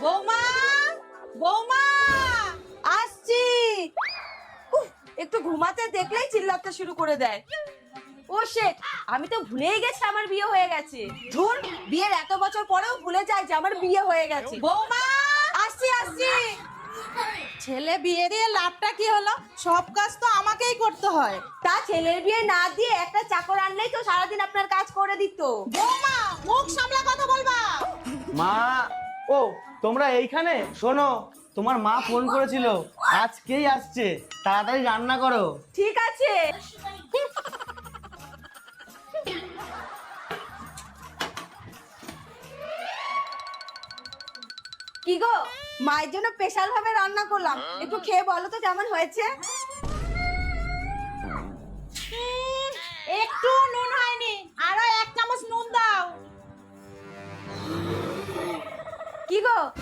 বৌমা, বৌমা, আসছি। একটু ঘুমাতে দেখলেই চিল্লাতে শুরু করে দেয়। ও শেট, আমি তো ভুলেই গেছি আমার বিয়ে হয়ে গেছে। ধুর, বিয়ের এত বছর পরেও ভুলে যায় যে আমার বিয়ে হয়ে গেছে। বৌমা, আসছি আসছি। ছেলে বিয়ে দিয়ে লাভটা কি হলো? সব কাজ তো আমাকেই করতে হয়। তা ছেলের বিয়ে না দিয়ে একটা চাকর আনলেই তো সারাদিন আপনার কাজ করে দিত। বৌমা, মুখ সামলা কথা বলবা। মা, ও তোমরা এইখানে? শোনো, তোমার মা ফোন করেছিল, আজকেই আসছে, তাড়াতাড়ি রান্না করো। ঠিক আছে। কি গো, মায়ের জন্য স্পেশাল ভাবে রান্না করলাম, একটু খেয়ে বলো তো কেমন হয়েছে। একটু নুন হয়নি, আরো 1 চামচ নুন দাও। কি গো,